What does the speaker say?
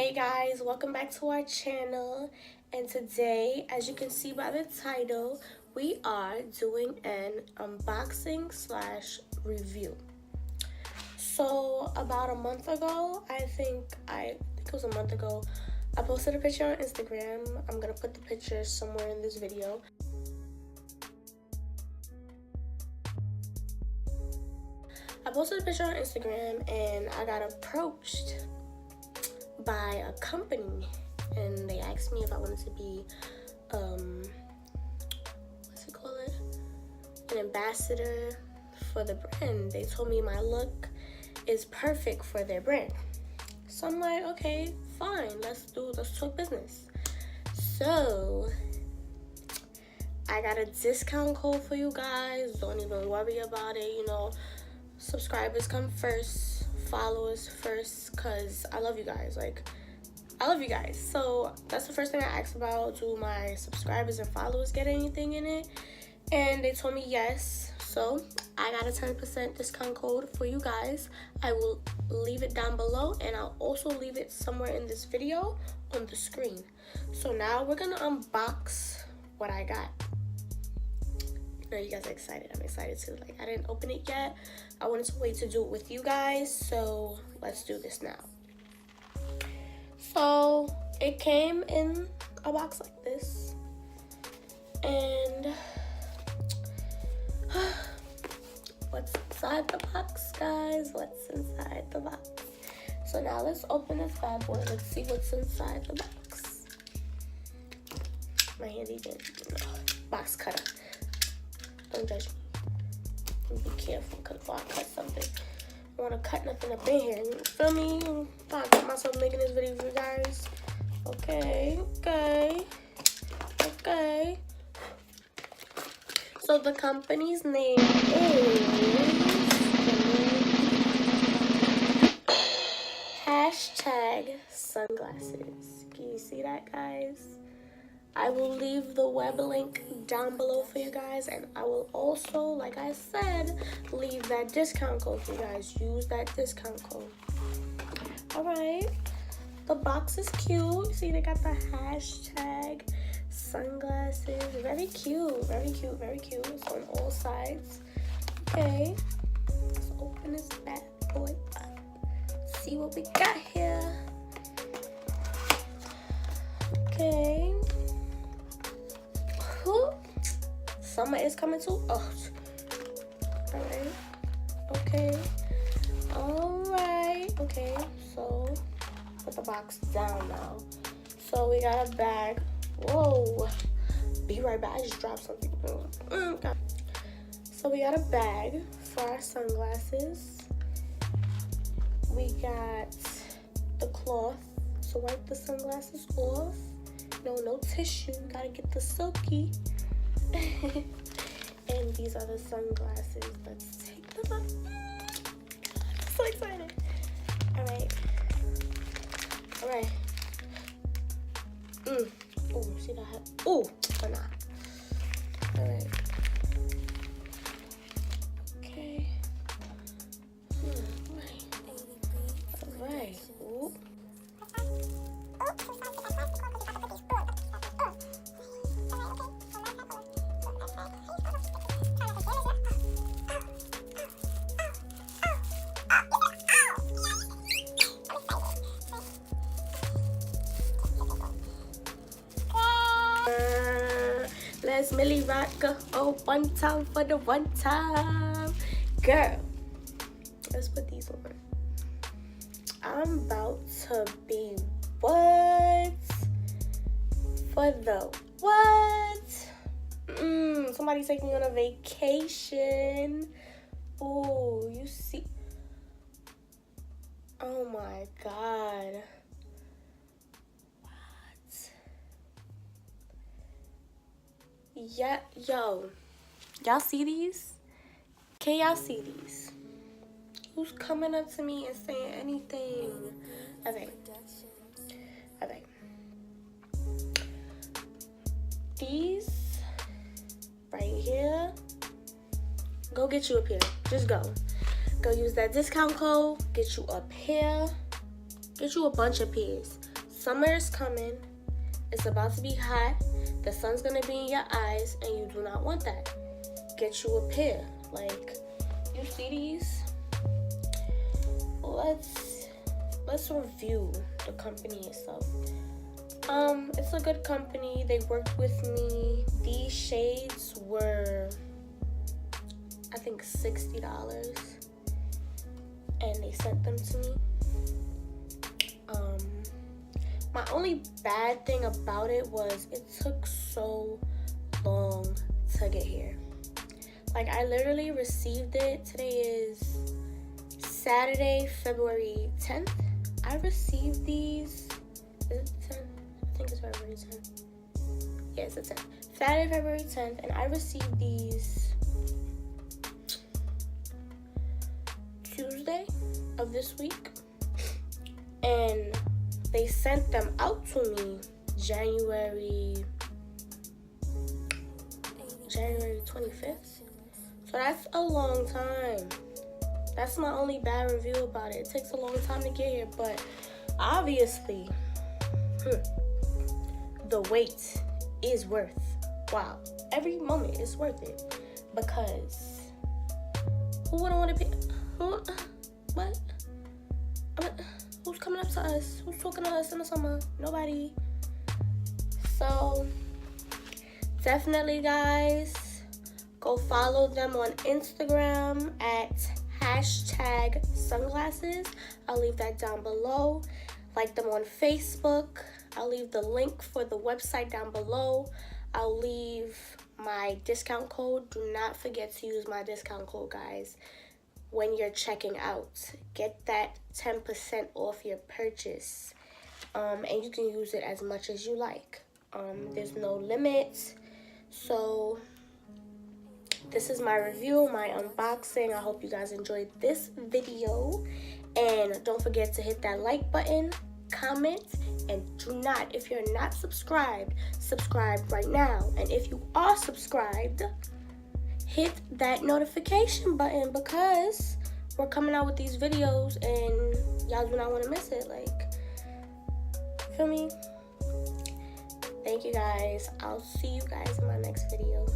Hey guys, welcome back to our channel, and today, as you can see by the title, we are doing an unboxing slash review. So about a month ago, I think it was a month ago, I posted a picture on Instagram. I'm gonna put the picture somewhere in this video. I posted a picture on Instagram and I got approached by a company, and they asked me if I wanted to be an ambassador for the brand. They told me my look is perfect for their brand. So I'm like, okay, fine, let's talk business. So I got a discount code for you guys. Don't even worry about it, subscribers come first, followers first, because I love you guys. I love you guys. So that's the first thing I asked about. Do my subscribers and followers get anything in it? And they told me yes. So I got a 10% discount code for you guys. I will leave it down below, and I'll also leave it somewhere in this video on the screen. So now we're gonna unbox what I got. I know you guys are excited. I'm excited too. I didn't open it yet. I wanted to wait to do it with you guys, so let's do this now. So it came in a box like this, and what's inside the box, guys? What's inside the box? So now let's open this bad boy. Let's see what's inside the box. My handy box cutter. Don't judge me. Be careful, because if I cut something, I don't want to cut nothing up in here. You feel me? I got myself making this video for you guys. Okay. So the company's name is #sunglasses. Can you see that, guys? I will leave the web link down below for you guys, and I will also, like I said, leave that discount code for you guys. Use that discount code. Alright, the box is cute. See, they got the #sunglasses. Very cute. It's on all sides. Okay, let's open this bad boy up. See what we got here. Okay. Summer is coming too. Oh, alright. Okay, so put the box down now. So we got a bag. Whoa, be right back. I just dropped something. So we got a bag for our sunglasses. We got the cloth to wipe the sunglasses off. No tissue. Gotta get the silky. And these are the sunglasses. Let's take them off. I'm so excited. Alright. Oh, see that? Oh, or not. Alright. Okay. Alright. Ooh. Let's Millie rock. Oh, one time for the one time. Girl, let's put these on. I'm about to be what? For the what? Somebody taking me on a vacation. Oh, you see. Oh my God. Yeah, yo, y'all see these? Can y'all see these? Who's coming up to me and saying anything? Okay. These right here. Go get you a pair. Just go. Go use that discount code. Get you a pair. Get you a bunch of pairs. Summer is coming. It's about to be hot. The sun's gonna be in your eyes, and you do not want that. Get you a pair. Like, you see these? Let's review the company itself. It's a good company. They worked with me. These shades were, I think, $60, and they sent them to me. My only bad thing about it was it took so long to get here. Like, I literally received it. Today is Saturday, February 10th. I received these. Is it the 10th? I think it's February 10th. Yeah, it's the 10th. Saturday, February 10th, and I received these Tuesday of this week. And they sent them out to me January 25th. So that's a long time. That's my only bad review about it. It takes a long time to get here, but obviously, the wait is worth, wow, every moment is worth it, because who wouldn't want to pay? What? Who's coming up to us? Who's talking to us in the summer? Nobody. So definitely, guys, go follow them on Instagram at #sunglasses. I'll leave that down below. Like them on Facebook. I'll leave the link for the website down below. I'll leave my discount code. Do not forget to use my discount code, guys, when you're checking out. Get that 10% off your purchase. And you can use it as much as you like. There's no limit. So this is my review, my unboxing. I hope you guys enjoyed this video. And don't forget to hit that like button, comment, and do not, if you're not subscribed, subscribe right now. And if you are subscribed, hit that notification button, because we're coming out with these videos and y'all do not want to miss it. Like, feel me? Thank you, guys. I'll see you guys in my next video.